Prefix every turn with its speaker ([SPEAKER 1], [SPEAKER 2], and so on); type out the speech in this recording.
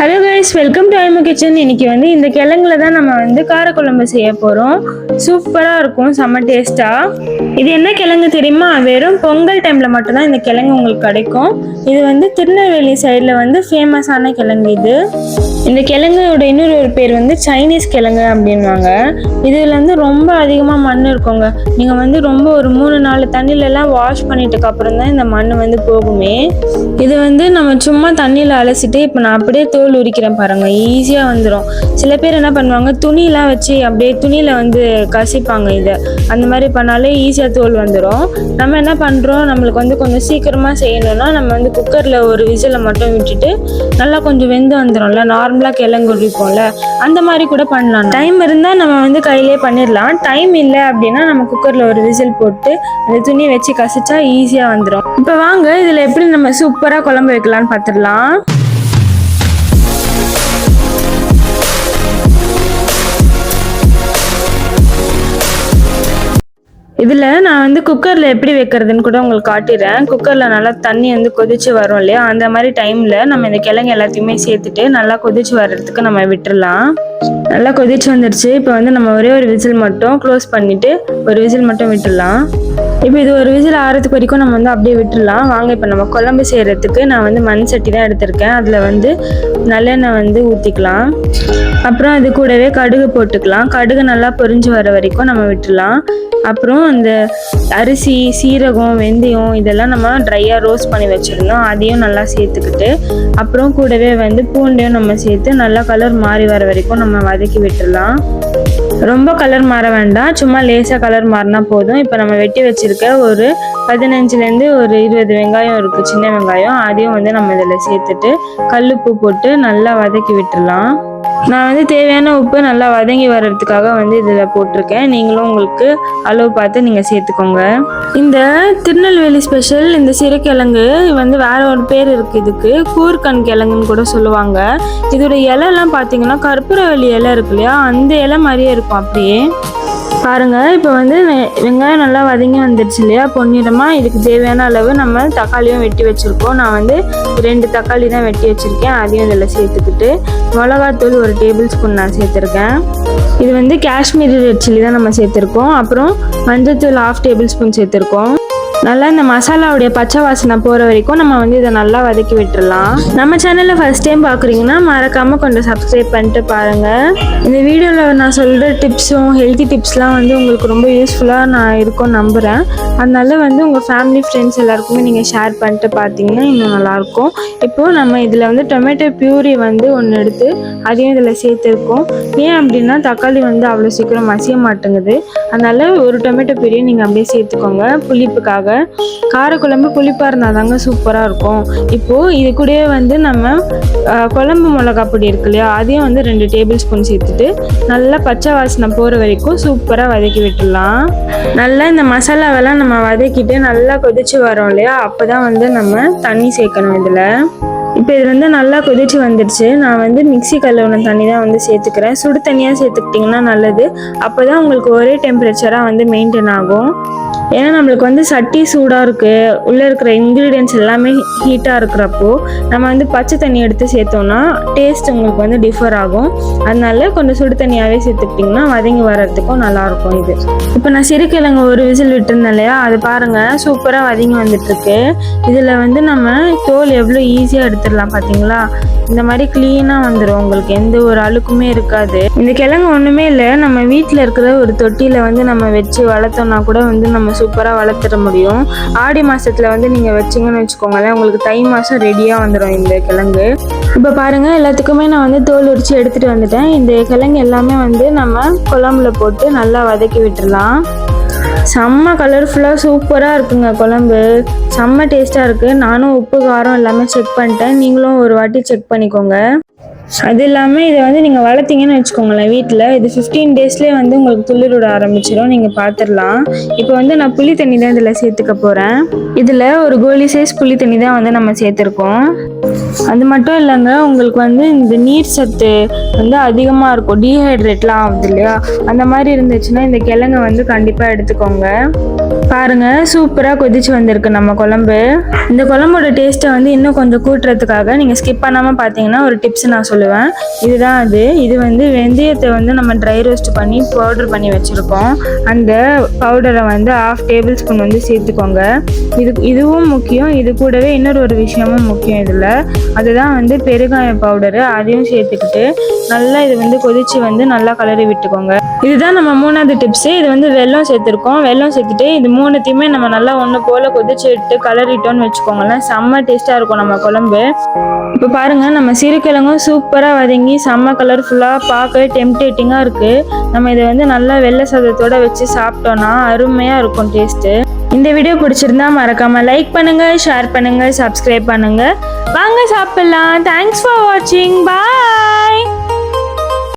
[SPEAKER 1] Hello guys, welcome to Aimo kitchen. இன்னைக்கு வந்து இந்த கிழங்குல தான் நம்ம வந்து காரக்குழம்பு செய்ய போகிறோம். சூப்பராக இருக்கும், செம்ம டேஸ்ட்டாக. இது என்ன கிழங்கு தெரியுமா? வெறும் பொங்கல் டைமில் மட்டும்தான் இந்த கிழங்கு உங்களுக்கு கிடைக்கும். இது வந்து திருநெல்வேலி சைடில் வந்து ஃபேமஸான கிழங்கு இது. இந்த கிழங்கோட இன்னொரு ஒரு பேர் வந்து சைனீஸ் கிழங்கு அப்படின்வாங்க. இதில் வந்து ரொம்ப அதிகமாக மண் இருக்குங்க. நீங்கள் வந்து ரொம்ப ஒரு 3-4 தண்ணியிலலாம் வாஷ் பண்ணிட்டுக்கு அப்புறம் தான் இந்த மண் வந்து போகுமே. இது வந்து நம்ம சும்மா தண்ணியில் அலசிட்டு இப்போ நான் அப்படியே தோல் உரிக்கிறேன் பாருங்க, ஈஸியாக வந்துடும். சில பேர் என்ன பண்ணுவாங்க, துணியெலாம் வச்சு அப்படியே துணியில் வந்து கசிப்பாங்க. இதை அந்த மாதிரி பண்ணாலே ஈஸியாக தோல் வந்துடும். நம்ம என்ன பண்ணுறோம், நம்மளுக்கு வந்து கொஞ்சம் சீக்கிரமாக செய்யணும்னா நம்ம வந்து குக்கரில் ஒரு விசிலை மட்டும் விட்டுட்டு நல்லா கொஞ்சம் வெந்து வந்துடும்ல, நார்மலாக கிழங்கு உரிப்போம்ல, அந்த மாதிரி கூட பண்ணலாம். டைம் இருந்தால் நம்ம வந்து கையிலே பண்ணிடலாம். டைம் இல்லை அப்படின்னா நம்ம குக்கரில் ஒரு விசில் போட்டு அந்த துணியை வச்சு கசிச்சா ஈஸியாக வந்துடும். இப்போ வாங்க இதில் எப்படி நம்ம சூப்பராக குழம்பு வைக்கலான்னு பார்த்துடலாம். இதில் நான் வந்து குக்கரில் எப்படி வைக்கிறதுன்னு கூட உங்களுக்கு காட்டிடுறேன். குக்கரில் நல்லா தண்ணி வந்து கொதிச்சு வரும் இல்லையா, அந்த மாதிரி டைமில் நம்ம இந்த கிழங்கு எல்லாத்தையுமே சேர்த்துட்டு நல்லா கொதிச்சு வர்றதுக்கு நம்ம விட்டுடலாம். நல்லா கொதிச்சு வந்துடுச்சு. இப்போ வந்து நம்ம ஒரே ஒரு விசில் மட்டும் க்ளோஸ் பண்ணிவிட்டு ஒரு விசில் மட்டும் விட்டுடலாம். இப்போ இது ஒரு விசில் ஆறதுக்கு வரைக்கும் நம்ம வந்து அப்படியே விட்டுடலாம். வாங்க இப்போ நம்ம குழம்பு செய்கிறதுக்கு நான் வந்து மண் சட்டி தான் எடுத்திருக்கேன். அதில் வந்து நல்லெண்ணெய் வந்து ஊற்றிக்கலாம். அப்புறம் அது கூடவே கடுகு போட்டுக்கலாம். கடுகு நல்லா பொரிஞ்சு வர வரைக்கும் நம்ம விட்டுடலாம். அப்புறம் அந்த அரிசி, சீரகம், வெந்தயம் இதெல்லாம் நம்ம ட்ரையாக ரோஸ்ட் பண்ணி வச்சுருந்தோம், அதையும் நல்லா சேர்த்துக்கிட்டு அப்புறம் கூடவே வந்து பூண்டையும் நம்ம சேர்த்து நல்லா கலர் மாறி வர வரைக்கும் நம்ம வதக்கி விட்டுடலாம். ரொம்ப கலர் மாற வேண்டாம், சும்மா லேசாக கலர் மாறினா போதும். இப்போ நம்ம வெட்டி வச்சுருக்க ஒரு 15லேருந்து ஒரு 20 வெங்காயம் இருக்குது, சின்ன வெங்காயம். அதையும் வந்து நம்ம இதில் சேர்த்துட்டு கல்லுப்பு போட்டு நல்லா வதக்கி விட்டுடலாம். நான் வந்து தேவையான உப்பு நல்லா வதங்கி வர்றதுக்காக வந்து இதில் போட்டிருக்கேன். நீங்களும் உங்களுக்கு அளவு பார்த்து நீங்கள் சேர்த்துக்கோங்க. இந்த திருநெல்வேலி ஸ்பெஷல் இந்த சிறுகிழங்கு வந்து வேற ஒரு பேர் இருக்குது, இதுக்கு கூர்க்கன் கிழங்குன்னு கூட சொல்லுவாங்க. இதோட இலைலாம் பார்த்தீங்கன்னா கற்பூரவள்ளி இலை இருக்கு இல்லையா, அந்த இலை மாதிரியே இருக்கும் அப்படியே. பாருங்க, இப்போ வந்து வெங்காயம் நல்லா வதங்கி வந்துடுச்சு இல்லையா, பொன்னிறமாக. இதுக்கு தேவையான அளவு நம்ம தக்காளியும் வெட்டி வச்சுருக்கோம். நான் வந்து 2 தக்காளி தான் வெட்டி வச்சுருக்கேன், அதையும் இதில் சேர்த்துக்கிட்டு மிளகாத்தூள் 1 டேபிள் ஸ்பூன் நான் சேர்த்துருக்கேன். இது வந்து காஷ்மீரி ரெட் சில்லி தான் நம்ம சேர்த்துருக்கோம். அப்புறம் மஞ்சள்தூள் 1/2 டேபிள் ஸ்பூன் சேர்த்துருக்கோம். நல்லா இந்த மசாலாவுடைய பச்சை வாசனை போகிற வரைக்கும் நம்ம வந்து இதை நல்லா வதக்கி விட்டுடலாம். நம்ம சேனலில் ஃபர்ஸ்ட் டைம் பார்க்குறீங்கன்னா மறக்காமல் கொஞ்சம் சப்ஸ்கிரைப் பண்ணிட்டு பாருங்கள். இந்த வீடியோவில் நான் சொல்கிற டிப்ஸும் ஹெல்த்தி டிப்ஸ்லாம் வந்து உங்களுக்கு ரொம்ப யூஸ்ஃபுல்லாக நான் இருக்கும்னு நம்புகிறேன். அதனால வந்து உங்கள் ஃபேமிலி ஃப்ரெண்ட்ஸ் எல்லாருக்குமே நீங்கள் ஷேர் பண்ணிட்டு பார்த்தீங்கன்னா இன்னும் நல்லாயிருக்கும். இப்போது நம்ம இதில் வந்து டொமேட்டோ பியூரி வந்து ஒன்று எடுத்து அதையும் இதில் சேர்த்துருக்கோம். ஏன் அப்படின்னா தக்காளி வந்து அவ்வளோ சீக்கிரம் மசிய மாட்டேங்குது. அதனால் ஒரு டொமேட்டோ பியூரியை நீங்கள் அப்படியே சேர்த்துக்கோங்க புளிப்புக்காக. காரக்குழம்பு புளிப்பாக இருந்தால் தாங்க சூப்பராக இருக்கும். இப்போது இது கூடவே வந்து நம்ம குழம்பு மிளகா பொடி இருக்கு இல்லையா, அதையும் வந்து 2 டேபிள் ஸ்பூன் சேர்த்துட்டு நல்லா பச்சை வாசனை போகிற வரைக்கும் சூப்பராக வதக்கி விட்டுடலாம். நல்லா இந்த மசாலாவெல்லாம் நம்ம வதக்கிட்டு நல்லா கொதிச்சு வரோம் இல்லையா, அப்போ தான் வந்து நம்ம தண்ணி சேர்க்கணும் இதில். இப்போ இது வந்து நல்லா கொதிச்சு வந்துடுச்சு. நான் வந்து மிக்ஸி கழுவுன தண்ணி தான் வந்து சேர்த்துக்கிறேன். சுடு தண்ணியாக சேர்த்துக்கிட்டிங்கன்னா நல்லது. அப்போ தான் உங்களுக்கு ஒரே டெம்பரேச்சராக வந்து மெயின்டைன் ஆகும். ஏன்னா நம்மளுக்கு வந்து சட்டி சூடாக இருக்குது, உள்ளே இருக்கிற இன்க்ரீடியன்ட்ஸ் எல்லாமே ஹீட்டாக இருக்கிறப்போ நம்ம வந்து பச்சை தண்ணி எடுத்து சேர்த்தோன்னா டேஸ்ட் உங்களுக்கு வந்து டிஃபர் ஆகும். அதனால கொஞ்சம் சுடு தண்ணியாகவே சேர்த்துக்கிட்டிங்கன்னா வதங்கி வர்றதுக்கும் நல்லாயிருக்கும் இது. இப்போ நான் சிறுகிழங்கு ஒரு விசில் விட்டுருந்தேன் இல்லையா, அது பாருங்கள் சூப்பராக வதங்கி வந்துட்டுருக்கு. இதில் வந்து நம்ம தோல் எவ்வளோ ஈஸியாக எடுத்துடலாம் பார்த்தீங்களா. இந்த மாதிரி க்ளீனாக வந்துடும், உங்களுக்கு எந்த ஒரு அழுக்குமே இருக்காது. இந்த கிழங்கு ஒன்றுமே இல்லை, நம்ம வீட்டில் இருக்கிற ஒரு தொட்டியில் வந்து நம்ம வச்சு வளர்த்தோம்னா கூட வந்து நம்ம சூப்பராக வளர்த்துட முடியும். ஆடி மாதத்தில் வந்து நீங்கள் வச்சிங்கன்னு வச்சுக்கோங்களேன், உங்களுக்கு தை மாதம் ரெடியாக வந்துடும் இந்த கிழங்கு. இப்போ பாருங்கள், எல்லாத்துக்குமே நான் வந்து தோல் உரித்து எடுத்துகிட்டு வந்துட்டேன். இந்த கிழங்கு எல்லாமே வந்து நம்ம குழம்புல போட்டு நல்லா வதக்கி விட்டுடலாம். செம்ம கலர்ஃபுல்லாக சூப்பராக இருக்குங்க குழம்பு, செம்ம டேஸ்ட்டாக இருக்குது. நானும் உப்பு காரம் எல்லாமே செக் பண்ணிட்டேன், நீங்களும் ஒரு வாட்டி செக் பண்ணிக்கோங்க. அது இல்லாமல் இதை வந்து நீங்கள் வளர்த்தீங்கன்னு வச்சுக்கோங்களேன் வீட்டில், இது 15 டேஸ்லேயே வந்து உங்களுக்கு துளிர் விட ஆரம்பிச்சிடும், நீங்கள் பார்த்துடலாம். இப்போ வந்து நான் புளி தண்ணி தான் இதில் சேர்த்துக்க போகிறேன். இதில் ஒரு கோலி சைஸ் புளி தண்ணி தான் வந்து நம்ம சேர்த்துருக்கோம். அது மட்டும் இல்லைங்க, உங்களுக்கு வந்து இந்த நீர் சத்து வந்து அதிகமாக இருக்கும், டீஹைட்ரேட்லாம் ஆகுது இல்லையா, அந்த மாதிரி இருந்துச்சுன்னா இந்த கிழங்கை வந்து கண்டிப்பாக எடுத்துக்கோங்க. பாருங்க, சூப்பராக கொதிச்சு வந்திருக்கு நம்ம குழம்பு. இந்த குழம்போட டேஸ்ட்டை வந்து இன்னும் கொஞ்சம் கூட்டுறதுக்காக நீங்கள் ஸ்கிப் பண்ணாமல் பார்த்தீங்கன்னா ஒரு டிப்ஸ் நான் சொல்லுவேன். இதுதான் அது. இது வந்து வெந்தயத்தை வந்து நம்ம ட்ரை ரோஸ்ட் பண்ணி பவுடர் பண்ணி வச்சுருக்கோம். அந்த பவுடரை வந்து 1/2 டேபிள் ஸ்பூன் வந்து சேர்த்துக்கோங்க. இதுவும் முக்கியம். இது கூடவே இன்னொரு விஷயமும் முக்கியம் இதில். அதுதான் வந்து பெருங்காய பவுடரு. அதையும் சேர்த்துக்கிட்டு நல்லா இது வந்து கொதிச்சு வந்து நல்லா கலரி விட்டுக்கோங்க. இதுதான் நம்ம 3வது டிப்ஸு. இது வந்து வெல்லம் சேர்த்துருக்கோம். வெல்லம் சேர்த்துட்டு இது 3த்தையுமே நம்ம நல்லா ஒன்று போல் கொதிச்சு விட்டு கலரிட்டோன்னு வச்சுக்கோங்களேன். செம்ம டேஸ்ட்டாக இருக்கும் நம்ம குழம்பு. இப்போ பாருங்கள், நம்ம சிறுகிழங்கும் சூப்பராக வதங்கி செம்ம கலர்ஃபுல்லாக பார்க்கவே டெம்டேட்டிங்காக இருக்குது. நம்ம இதை வந்து நல்லா வெள்ளை சாதத்தோடு வச்சு சாப்பிட்டோன்னா அருமையாக இருக்கும் டேஸ்ட்டு. இந்த வீடியோ பிடிச்சிருந்தா மறக்காமல் லைக் பண்ணுங்கள், ஷேர் பண்ணுங்கள், சப்ஸ்கிரைப் பண்ணுங்கள். வாங்க சாப்பிட்லாம். தேங்க்ஸ் ஃபார் வாட்சிங். பாய்.